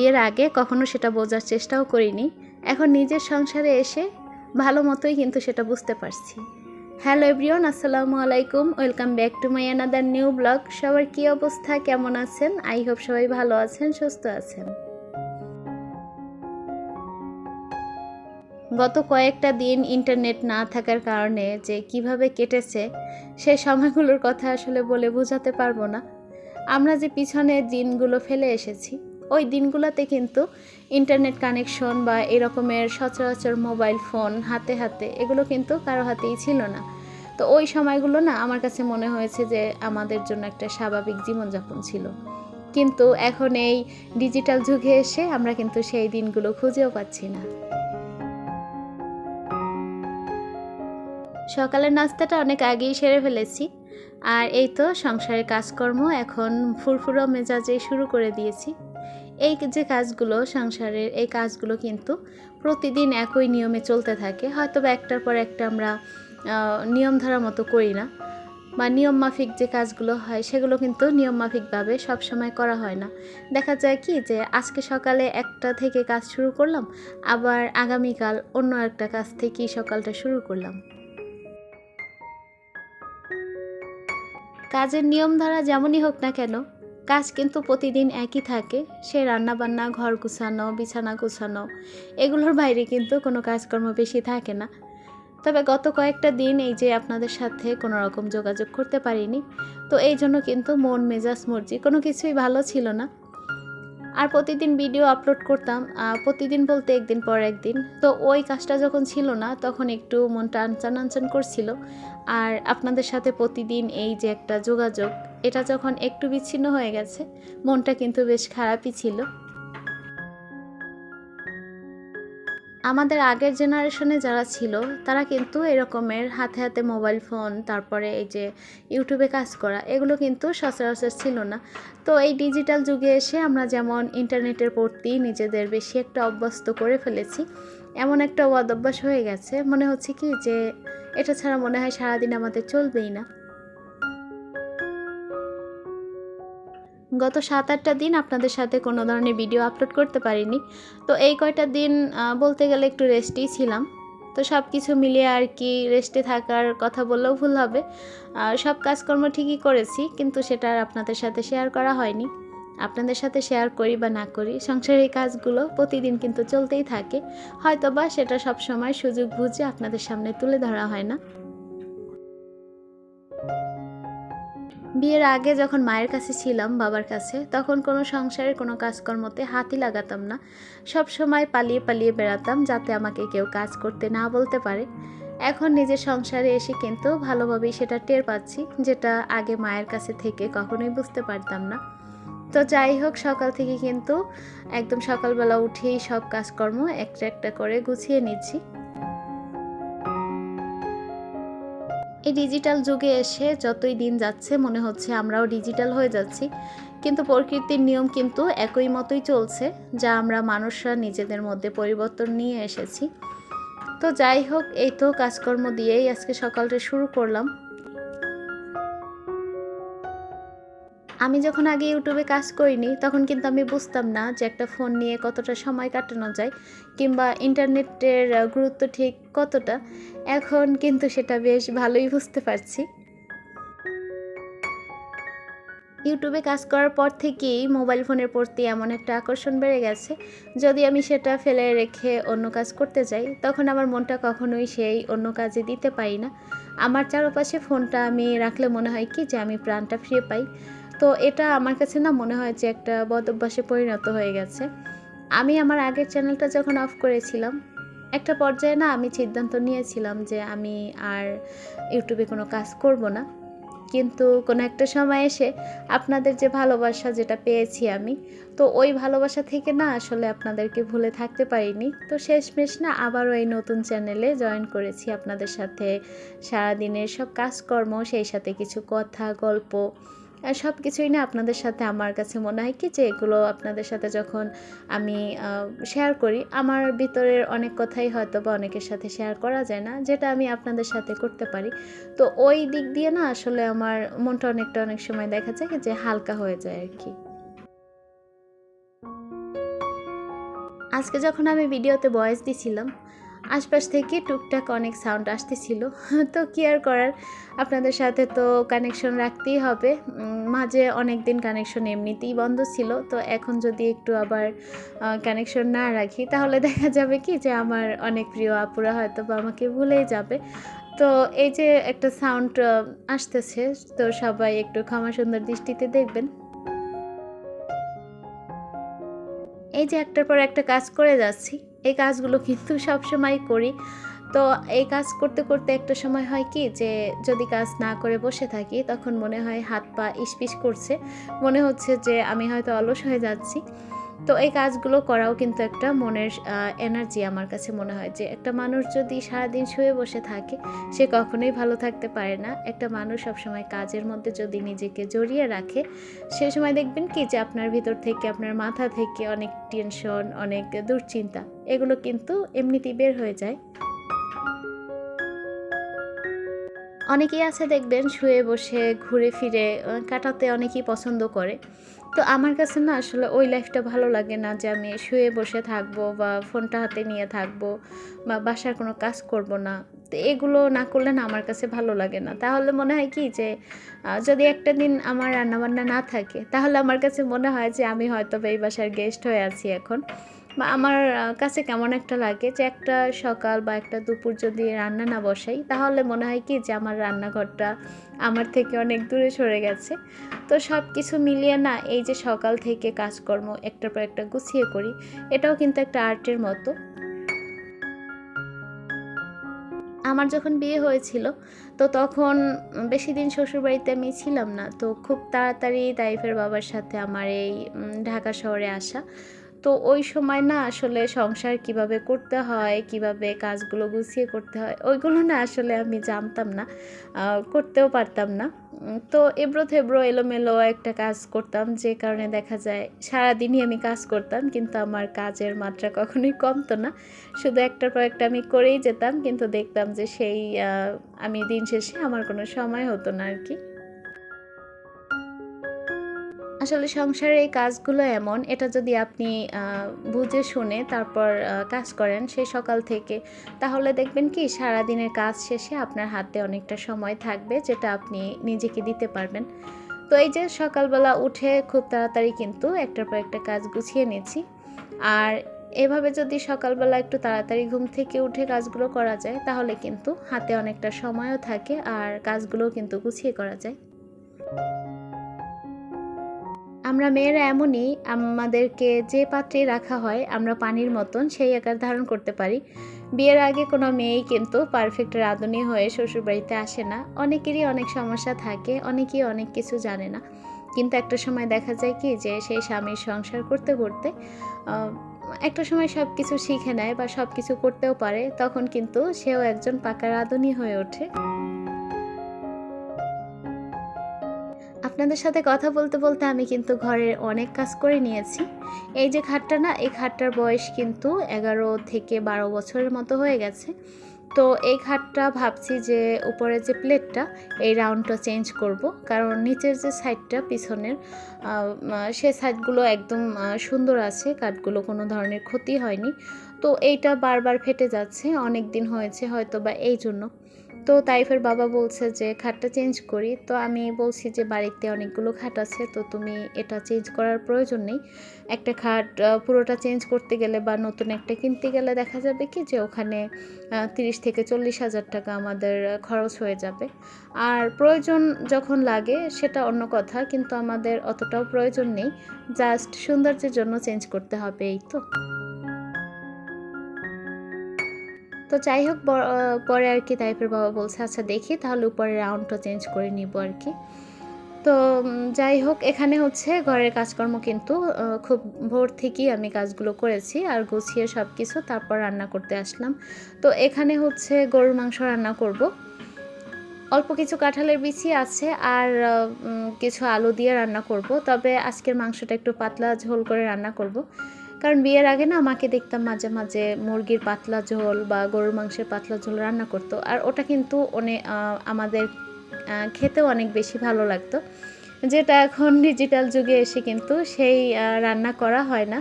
বিয়ের আগে কখনো সেটা বোঝার চেষ্টাও করিনি। এখন নিজের সংসারে এসে ভালো মতোই কিন্তু সেটা বুঝতে পারছি। হ্যালো এভরিওয়ান, আসসালামু আলাইকুম, welcome back to my another new blog. সবার কী অবস্থা, কেমন আছেন? আই হোপ সবাই ভালো আছেন, সুস্থ আছেন। গত কয়েকটা দিন ইন্টারনেট না থাকার কারণে যে কিভাবে কেটেছে সেই সময়গুলোর কথা আসলে বলে বোঝাতে পারবো না। আমরা যে পিছনে দিনগুলো ফেলে এসেছি, ওই দিনগুলোতে কিন্তু ইন্টারনেট কানেকশন বা এরকমের সচরাচর মোবাইল ফোন হাতে হাতে এগুলো কিন্তু কারো হাতেই ছিল না। তো ওই সময়গুলো না আমার কাছে মনে হয়েছে যে আমাদের জন্য একটা স্বাভাবিক জীবনযাপন ছিল। কিন্তু এখন এই ডিজিটাল যুগে এসে আমরা কিন্তু সেই দিনগুলো খুঁজেও পাচ্ছি না। সকালের নাস্তাটা অনেক আগেই সেরে ফেলেছি, আর এই তো সংসারের কাজকর্ম এখন ফুরফুরো মেজাজে শুরু করে দিয়েছি। এই যে কাজগুলো, সংসারের এই কাজগুলো কিন্তু প্রতিদিন একই নিয়মে চলতে থাকে। হয়তো বা একটার পর একটা আমরা নিয়ম ধরার মতো করি না, বা নিয়ম মাফিক যে কাজগুলো হয় সেগুলো কিন্তু নিয়ম মাফিকভাবে সবসময় করা হয় না। দেখা যায় কি যে আজকে সকালে একটা থেকে কাজ শুরু করলাম, আবার আগামীকাল অন্য একটা কাজ থেকেই সকালটা শুরু করলাম। কাজের নিয়মধারা যেমনই হোক না কেন, কাজ কিন্তু প্রতিদিন একই থাকে। সে রান্নাবান্না, ঘর গুছানো, বিছানা গুছানো, এগুলোর বাইরে কিন্তু কোনো কাজকর্ম বেশি থাকে না। তবে গত কয়েকটা দিন এই যে আপনাদের সাথে কোনো রকম যোগাযোগ করতে পারিনি, তো এই জন্য কিন্তু মন মেজাজ মর্জি কোনো কিছুই ভালো ছিল না। আর প্রতিদিন ভিডিও আপলোড করতাম, প্রতিদিন বলতে একদিন পর একদিন। তো ওই কাজটা যখন ছিল না তখন একটু মনটা আনচান আনচান করছিল। আর আপনাদের সাথে প্রতিদিন এই যে একটা যোগাযোগ, এটা যখন একটু বিচ্ছিন্ন হয়ে গেছে, মনটা কিন্তু বেশ খারাপই ছিল। আমাদের আগের জেনারেশনে যারা ছিল তারা কিন্তু এরকমের হাতে হাতে মোবাইল ফোন, তারপরে এই যে ইউটিউবে কাজ করা, এগুলো কিন্তু সচরাচর ছিল না। তো এই ডিজিটাল যুগে এসে আমরা যেমন ইন্টারনেটের প্রতি নিজেদের বেশি একটা অভ্যস্ত করে ফেলেছি, এমন একটা অভ্যাস হয়ে গেছে, মনে হচ্ছে কি যে এটা ছাড়া মনে হয় সারাদিন আমাদের চলবেই না। গত 7-8টা দিন আপনাদের সাথে কোনো ধরনের ভিডিও আপলোড করতে পারিনি। তো এই কয়টা দিন বলতে গেলে একটু রেস্টেই ছিলাম। তো সব কিছু মিলিয়ে আর কি রেস্টে থাকার কথা বললেও ভুল হবে। সব কাজকর্ম ঠিকই করেছি, কিন্তু সেটা আর আপনাদের সাথে শেয়ার করা হয়নি। আপনাদের সাথে শেয়ার করি বা না করি, সংসারের কাজগুলো প্রতিদিন কিন্তু চলতেই থাকে। হয়তোবা সেটা সবসময় সুযোগ বুঝে আপনাদের সামনে তুলে ধরা হয় না। বিয়ের আগে যখন মায়ের কাছে ছিলাম, বাবার কাছে, তখন কোনো সংসারের কোনো কাজকর্মতে হাতই লাগাতাম না। সব সময় পালিয়ে পালিয়ে বেড়াতাম যাতে আমাকে কেউ কাজ করতে না বলতে পারে। এখন নিজের সংসারে এসে কিন্তু ভালোভাবেই সেটা টের পাচ্ছি, যেটা আগে মায়ের কাছে থেকে কখনোই বুঝতে পারতাম না। তো যাই হোক, সকাল থেকে কিন্তু একদম সকালবেলা উঠেই সব কাজকর্ম একটা একটা করে গুছিয়ে নিচ্ছি। এই ডিজিটাল যুগে এসে যতই দিন যাচ্ছে মনে হচ্ছে আমরাও ডিজিটাল হয়ে যাচ্ছি, কিন্তু প্রকৃতির নিয়ম কিন্তু একই মতোই চলছে, যা আমরা মানুষরা নিজেদের মধ্যে পরিবর্তন নিয়ে এসেছি। তো যাই হোক, এই তো কাজকর্ম দিয়েই আজকে সকালটা শুরু করলাম। আমি যখন আগে ইউটিউবে কাজ করিনি তখন কিন্তু আমি বুঝতাম না যে একটা ফোন নিয়ে কতটা সময় কাটানো যায়, কিংবা ইন্টারনেটের গুরুত্ব ঠিক কতটা। এখন কিন্তু সেটা বেশ ভালোই বুঝতে পারছি। ইউটিউবে কাজ করার পর থেকেই মোবাইল ফোনের প্রতি এমন একটা আকর্ষণ বেড়ে গেছে, যদি আমি সেটা ফেলে রেখে অন্য কাজ করতে যাই তখন আমার মনটা কখনোই সেই অন্য কাজে দিতে পারি না। আমার চারপাশে ফোনটা আমি রাখলে মনে হয় কি যে আমি প্রাণটা ফিরে পাই। তো এটা আমার কাছে না মনে হয় যে একটা বদ অভ্যাসে পরিণত হয়ে গেছে। আমি আমার আগের চ্যানেলটা যখন অফ করেছিলাম, একটা পর্যায়ে না আমি সিদ্ধান্ত নিয়েছিলাম যে আমি আর ইউটিউবে কোনো কাজ করব না। কিন্তু কোনো একটা সময় এসে আপনাদের যে ভালোবাসা যেটা পেয়েছি আমি, তো ওই ভালোবাসা থেকে না আসলে আপনাদেরকে ভুলে থাকতে পারিনি। তো শেষমেশ না আবারও এই নতুন চ্যানেলে জয়েন করেছি আপনাদের সাথে। সারাদিনের সব কাজকর্ম, সেই সাথে কিছু কথা, গল্প, সব কিছুই না আপনাদের সাথে আমার কাছে মনে হয় কি যে এগুলো আপনাদের সাথে যখন আমি শেয়ার করি, আমার ভিতরের অনেক কথাই হয়তো বা অনেকের সাথে শেয়ার করা যায় না, যেটা আমি আপনাদের সাথে করতে পারি। তো ওই দিক দিয়ে না আসলে আমার মনটা অনেক সময় দেখা যায় যে হালকা হয়ে যায় আর কি। আজকে যখন আমি ভিডিওতে ভয়েস দিছিলাম, আশপাশ থেকে টুকটাক অনেক সাউন্ড আসতেছিল। তো কি আর করার, আপনাদের সাথে তো কানেকশন রাখতেই হবে। মাঝে অনেক দিন কানেকশন এমনিতেই বন্ধ ছিল, তো এখন যদি একটু আবার কানেকশন না রাখি তাহলে দেখা যাবে কি যে আমার অনেক প্রিয় আপুরা হয়তো বা আমাকে ভুলেই যাবে। তো এই যে একটা সাউন্ড আসতেছে, তো সবাই একটু ক্ষমা সুন্দর দৃষ্টিতে দেখবেন। এই যে একটার পর একটা কাজ করে যাচ্ছি, এই কাজগুলো কিন্তু সবসময় করি। তো এই কাজ করতে করতে একটা সময় হয় কি যে যদি কাজ না করে বসে থাকি তখন মনে হয় হাত পা ইশপিশ করছে, মনে হচ্ছে যে আমি হয়তো অলস হয়ে যাচ্ছি। তো এই কাজগুলো করাও কিন্তু একটা মনের এনার্জি। আমার কাছে মনে হয় যে একটা মানুষ যদি সারাদিন শুয়ে বসে থাকে সে কখনোই ভালো থাকতে পারে না। একটা মানুষ সবসময় কাজের মধ্যে যদি নিজেকে জড়িয়ে রাখে সে সময় দেখবেন কি যে আপনার ভিতর থেকে, আপনার মাথা থেকে অনেক টেনশন, অনেক দুশ্চিন্তা এগুলো কিন্তু এমনিতেই বের হয়ে যায়। অনেকেই আছে দেখবেন শুয়ে বসে ঘুরে ফিরে কাটাতে অনেকেই পছন্দ করে। তো আমার কাছে না আসলে ওই লাইফটা ভালো লাগে না যে আমি শুয়ে বসে থাকবো বা ফোনটা হাতে নিয়ে থাকবো বা বাসার কোনো কাজ করব না। তো এগুলো না করলে না আমার কাছে ভালো লাগে না। তাহলে মনে হয় কি যে যদি একটা দিন আমার রান্নাবান্না না থাকে তাহলে আমার কাছে মনে হয় যে আমি হয়তোবা এই বাসার গেস্ট হয়ে আছি এখন। বা আমার কাছে কেমন একটা লাগে যে একটা সকাল বা একটা দুপুর যদি রান্না না বসাই তাহলে মনে হয় কি যে আমার রান্নাঘরটা আমার থেকে অনেক দূরে সরে গেছে। তো সব কিছু মিলিয়ে না এই যে সকাল থেকে কাজকর্ম একটার পর একটা গুছিয়ে করি, এটাও কিন্তু একটা আর্টের মতো। আমার যখন বিয়ে হয়েছিল তো তখন বেশি দিন শ্বশুরবাড়িতে আমি ছিলাম না। তো খুব তাড়াতাড়ি তাইফের বাবার সাথে আমার এই ঢাকা শহরে আসা। তো ওই সময় না আসলে সংসার কিভাবে করতে হয়, কিভাবে কাজগুলো গুছিয়ে করতে হয়, ওইগুলো না আসলে আমি জানতাম না, করতেও পারতাম না। তো এবড়ো-থেবড়ো এলোমেলো একটা কাজ করতাম, যে কারণে দেখা যায় সারাদিনই আমি কাজ করতাম কিন্তু আমার কাজের মাত্রা কখনোই কমতো না। শুধু একটার পর একটা আমি করেই যেতাম কিন্তু দেখতাম যে সেই আমি দিন শেষে আমার কোনো সময় হতো না আর কি। আসলে সংসারের এই কাজগুলো এমন, এটা যদি আপনি বুঝে শুনে তারপর কাজ করেন সেই সকাল থেকে, তাহলে দেখবেন কি সারাদিনের কাজ শেষে আপনার হাতে অনেকটা সময় থাকবে যেটা আপনি নিজেকে দিতে পারবেন। তো এই যে সকালবেলা উঠে খুব তাড়াতাড়ি কিন্তু একটার পর একটা কাজ গুছিয়ে নিয়েছি। আর এভাবে যদি সকালবেলা একটু তাড়াতাড়ি ঘুম থেকে উঠে কাজগুলো করা যায় তাহলে কিন্তু হাতে অনেকটা সময়ও থাকে আর কাজগুলোও কিন্তু গুছিয়ে করা যায়। আমরা মেয়েরা এমনই, আমাদেরকে যে পাত্রে রাখা হয় আমরা পানির মতন সেই আকার ধারণ করতে পারি। বিয়ের আগে কোনো মেয়েই কিন্তু পারফেক্ট রাঁধুনি হয়ে শ্বশুরবাড়িতে আসে না। অনেকেরই অনেক সমস্যা থাকে, অনেকেই অনেক কিছু জানে না। কিন্তু একটা সময় দেখা যায় কি যে সেই স্বামীর সংসার করতে করতে আহ, একটা সময় সব কিছু শিখে নেয় বা সব কিছু করতেও পারে, তখন কিন্তু সেও একজন পাকা রাঁধুনি হয়ে ওঠে। আপনাদের সাথে কথা বলতে বলতে আমি কিন্তু ঘরের অনেক কাজ করে নিয়েছি। এই যে খাটটা না, এই খাটটার বয়স কিন্তু 11 থেকে 12 বছরের মতো হয়ে গেছে। তো এই খাটটা ভাবছি যে উপরে যে প্লেটটা এই রাউন্ডটা চেঞ্জ করব, কারণ নিচের যে সাইডটা পিছনের সে সাইডগুলো একদম সুন্দর আছে, কাঠগুলো কোনো ধরনের ক্ষতি হয়নি। তো এইটা বারবার ফেটে যাচ্ছে, অনেক দিন হয়েছে হয়তো বা এই জন্য। তো তাইফের বাবা বলছে যে খাটটা চেঞ্জ করি, তো আমি বলছি যে বাড়িতে অনেকগুলো খাট আছে, তো তুমি এটা চেঞ্জ করার প্রয়োজন নেই। একটা খাট পুরোটা চেঞ্জ করতে গেলে বা নতুন একটা কিনতে গেলে দেখা যাবে কি যে ওখানে 30 থেকে 40 হাজার টাকা আমাদের খরচ হয়ে যাবে। আর প্রয়োজন যখন লাগে সেটা অন্য কথা, কিন্তু আমাদের অতটাও প্রয়োজন নেই, জাস্ট সৌন্দর্যের জন্য চেঞ্জ করতে হবে এই তো। তো যাই হোক পরে আর কি তাইফের বাবা বলছে আচ্ছা দেখি তাহলে উপরে রাউন্ডটা চেঞ্জ করে নিব আর কি। তো যাই হোক এখানে হচ্ছে ঘরের কাজকর্ম কিন্তু খুব ভোর থেকেই আমি কাজগুলো করেছি আর গুছিয়ে সব কিছু তারপর রান্না করতে আসলাম। তো এখানে হচ্ছে গরুর মাংস রান্না করব। অল্প কিছু কাঁঠালের বিচি আছে আর কিছু আলু দিয়ে রান্না করব। তবে আজকের মাংসটা একটু পাতলা ঝোল করে রান্না করব। কারণ বিয়ের আগে না আমাকে দেখতাম মাঝে মাঝে মুরগির পাতলা ঝোল বা গরুর মাংসের পাতলা ঝোল রান্না করতো, আর ওটা কিন্তু অনেক আমাদের খেতেও অনেক বেশি ভালো লাগতো, যেটা এখন ডিজিটাল যুগে এসে কিন্তু সেই রান্না করা হয় না।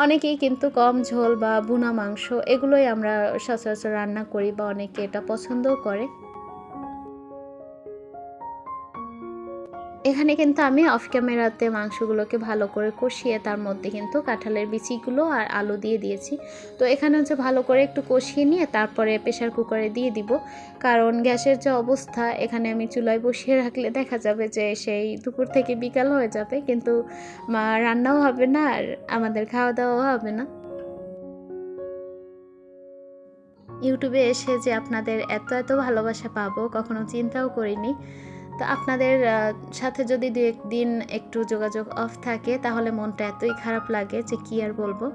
অনেকেই কিন্তু কম ঝোল বা ভুনা মাংস এগুলোই আমরা সচরাচর রান্না করি বা অনেকে এটা পছন্দও করে। এখানে কিন্তু আমি অফ ক্যামেরাতে মাংসগুলোকে ভালো করে কষিয়ে তার মধ্যে কিন্তু কাঁঠালের বিচিগুলো আর আলু দিয়ে দিয়েছি। তো এখানে হচ্ছে ভালো করে একটু কষিয়ে নিয়ে তারপরে প্রেসার কুকারে দিয়ে দিব, কারণ গ্যাসের যে অবস্থা এখানে আমি চুলায় বসিয়ে রাখলে দেখা যাবে যে সেই দুপুর থেকে বিকাল হয়ে যাবে, কিন্তু রান্নাও হবে না আর আমাদের খাওয়া দাওয়াও হবে না। ইউটিউবে এসে যে আপনাদের এত এত ভালোবাসা পাবো কখনো চিন্তাও করিনি। তো আপনাদের সাথে যদি ২-১ দিন একটু যোগাযোগ অফ থাকে তাহলে মনটা এতই খারাপ লাগে যে কী আর বলবো।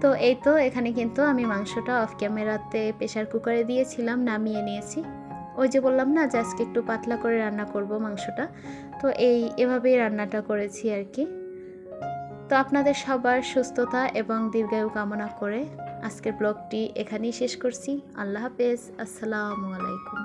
তো এই তো এখানে কিন্তু আমি মাংসটা অফ ক্যামেরাতে প্রেসার কুকারে দিয়েছিলাম, নামিয়ে নিয়েছি। ওই যে বললাম না যে আজকে একটু পাতলা করে রান্না করব মাংসটা। তো এভাবেই রান্নাটা করেছি আর কি। তো আপনাদের সবার সুস্থতা এবং দীর্ঘায়ু কামনা করে আজকের ব্লগটি এখানেই শেষ করছি। আল্লাহ হাফেজ। আসসালামু আলাইকুম।